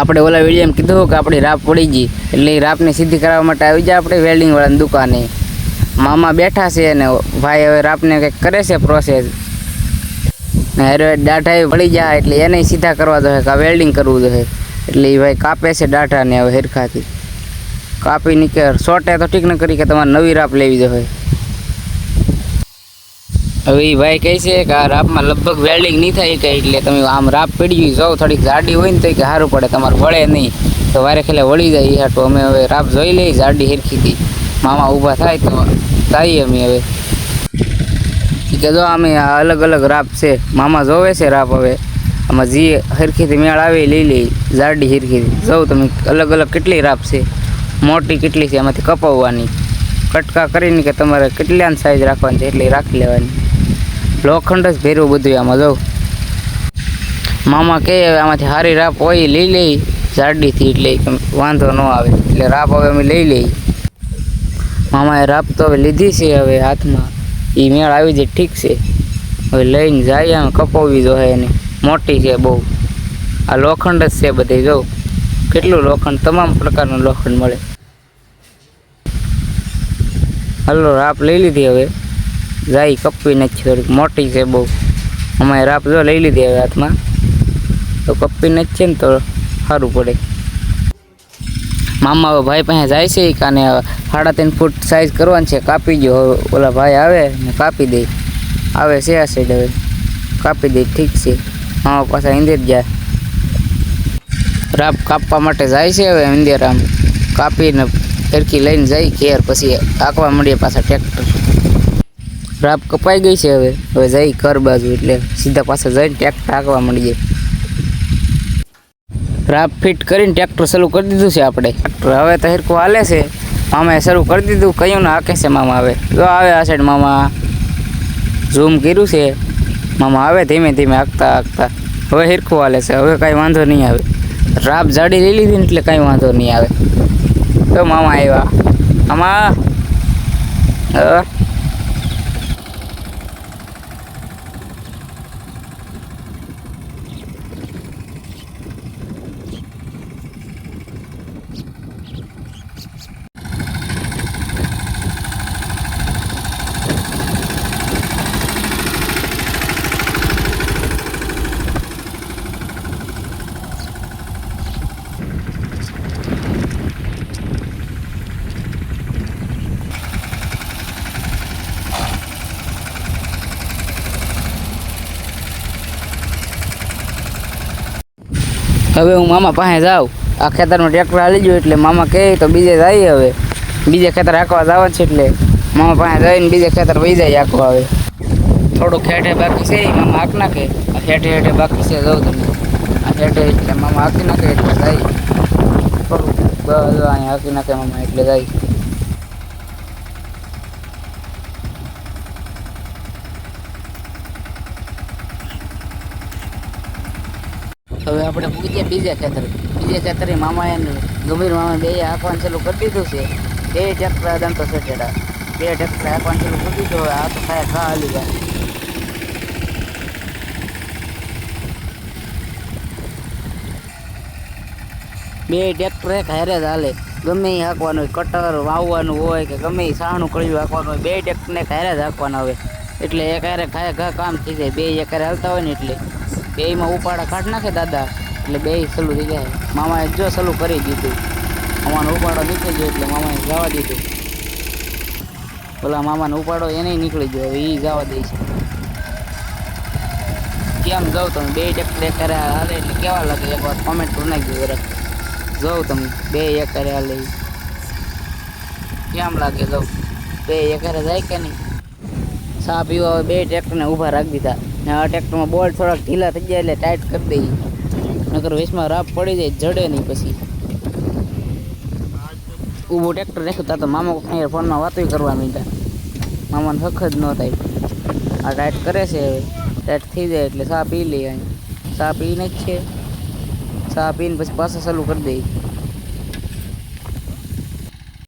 આપણે ઓલા વિડીયોમાં કીધું કે આપણી રાપ પડી ગઈ એટલે એ રાપને સીધી કરવા માટે આવી જાય આપણે વેલ્ડિંગવાળાની દુકાને. મામા બેઠા છે અને ભાઈ હવે રાપને કંઈક કરે છે પ્રોસેસ ને હવે દાઢા પડી જાય એટલે એને સીધા કરવા જોઈએ કે વેલ્ડિંગ કરવું જોઈએ એટલે એ ભાઈ કાપે છે દાઢાને હવે હેરખાથી કાપી નીકળ શોર્ટે તો ઠીક ન કરી કે તમારે નવી રાપ લેવી જોઈએ. હવે એ ભાઈ કહે છે કે આ રાપમાં લગભગ વેલ્ડિંગ નહીં થાય કે એટલે તમે આમ રાપ પડી જાઓ થોડીક જાડી હોય ને તો કે સારું પડે તમારે વળે નહીં તો વારે ખેલે વળી જાય એ હાટું અમે હવે રાપ જોઈ લઈએ જાડી હેરખીથી મામા ઊભા થાય તો જઈએ અમે હવે કે જો અમે અલગ અલગ રાપ છે મામા જોવે છે રાપ હવે આમાં જે હરખીથી મેળ આવે લઈ લઈ જાડી હરખીથી જોઉં તમે અલગ અલગ કેટલી રાપ છે મોટી કેટલી છે એમાંથી કપાવવાની કટકા કરીને કે તમારે કેટલાની સાઈઝ રાખવાની છે એટલી રાખી લેવાની લોખંડ જ ભેરવું બધું આમાં જાઉં મામા કહે હવે આમાંથી સારી રાપ હોય લઈ લઈ જાડીથી એટલે વાંધો ન આવે એટલે રાપ હવે અમે લઈ લઈ. મામાએ રાપ તો હવે લીધી છે હવે હાથમાં એ મેળ આવી જાય ઠીક છે હવે લઈને જાય આમ કપાવવી જોઈએ એને મોટી છે બહુ આ લોખંડ જ છે બધે જો કેટલું લોખંડ તમામ પ્રકારનું લોખંડ મળે. હલો રાપ લઈ લીધી હવે જાય કપવી નથી થોડીક મોટી છે બહુ અમારે રાપ જો લઈ લીધી હવે હાથમાં તો કપવી નથી છે ને તો સારું પડે. મામા હવે ભાઈ પાસે જાય છે કાને 3.5 ફૂટ સાઈઝ કરવાની છે કાપી ગયો હવે ઓલા ભાઈ આવે ને કાપી દે આવે છે આ સાઈડ હવે કાપી દે ઠીક છે. મામા પાછા ઈંધેર જાય રાપ કાપવા માટે જાય છે હવે ઈંધેર આમ કાપીને ફેરકી લઈને જાય ઘેર પછી આંકવા મળીએ પાછા ટ્રેક્ટર. રાપ કપાઈ ગઈ છે હવે જઈ ઘર બાજુ એટલે સીધા પાછા જઈને ટ્રેક્ટર આંકવા મળીએ. રાપ ફિટ કરીને ટ્રેક્ટર શરૂ કરી દીધું છે આપણે ટ્રેક્ટર હવે તો હેરખું હાલે છે. મામાએ શરૂ કરી દીધું કયું ને હાકે છે મામા હવે જો આવે આ સાઈડ મામા ઝૂમ કર્યું છે મામા આવે ધીમે ધીમે હાંકતા હાંકતા હવે હેરખું હાલે છે હવે કાંઈ વાંધો નહીં આવે. રાપ જાડી લઈ લીધી ને એટલે કાંઈ વાંધો નહીં આવે. તો મામા આવ્યા આમાં હવે હું મામા પાસે જાઉં આ ખેતરમાં ટ્રેક્ટર હાલી ગયું એટલે મામા કહે તો બીજે જઈએ હવે બીજે ખેતર હાંકવા જવાનું છે એટલે મામા પાસે જઈને બીજે ખેતર વહી જાય હાંકવા. હવે થોડુંક હેઠે બાકી છે એ મામા હાંક નાખે હેઠે હેઠે બાકી છે જવું તમે આ હેઠે એટલે મામા હાંકી નાખે એટલે જાય થોડુંક બસ અહીંયા હાંકી નાખે મામા એટલે જાય. હવે આપણે પૂછી ગયા બીજે ખેતરે મામાએ ગંભીર મામાએ બે હાંકવાનું ચાલુ કરી દીધું છે. બે ટ્રેક્ટર દંતો સટેડા બે ટ્રેક્ટર હાંકવાનું ચાલુ કરી દીધું હવે આ તો થાય ઘા હાલી જાય. બે ટ્રેક્ટર એક હારે જ હાલે ગમે એ હાંકવાનું હોય કટર વાવવાનું હોય કે ગમે એ સાણું કળિયું હાંકવાનું હોય બે ટ્રેક્ટરને એક હારે જ હાંકવાના હોય એટલે એક હારે ખાય ઘા કામ થઈ જાય. બે એક હારે હાલતા હોય ને એટલે બેમાં ઉપાડા કાઢ નાખે દાદા એટલે બે સલું થઈ જાય. મામાએ જો સલું કરી દીધું મામાનો ઉપાડો નીકળી ગયો એટલે મામાએ જવા દીધું. ઓલા મામાનો ઉપાડો એને નીકળી ગયો હવે એ જવા દે છે. કેમ જાઉં તમે બે ટ્રેક્ટર એક હારે હાલે એટલે કેવા લાગે એકવાર કોમેન્ટ કરી નાખજો જરાક જાઉં તમે બે એક હારે હાલે કેમ લાગે જાઉં બે એક હારે જાય કે નહીં. ચા પીવા હવે બે ટ્રેક્ટરને ઊભા રાખી દીધા ને આ ટ્રેક્ટરમાં બોલ્ટ થોડાક ઢીલા થઈ જાય એટલે ટાઈટ કરી દઈએ નકર વેસમાં રાપ પડી જાય જડે નહીં. પછી ઊભું ટ્રેક્ટર રાખ્યું તા તો મામા અહીંયા ફોનમાં વાતો કરવા માંડ્યા મામાને હક જ ન થાય. આ ટાઈટ કરે છે હવે ટાઈટ થઈ જાય એટલે ચા પી લઈએ અહીંયા ચા પીને જ છે ચા પીને પછી પાછા ચાલુ કરી દઈએ.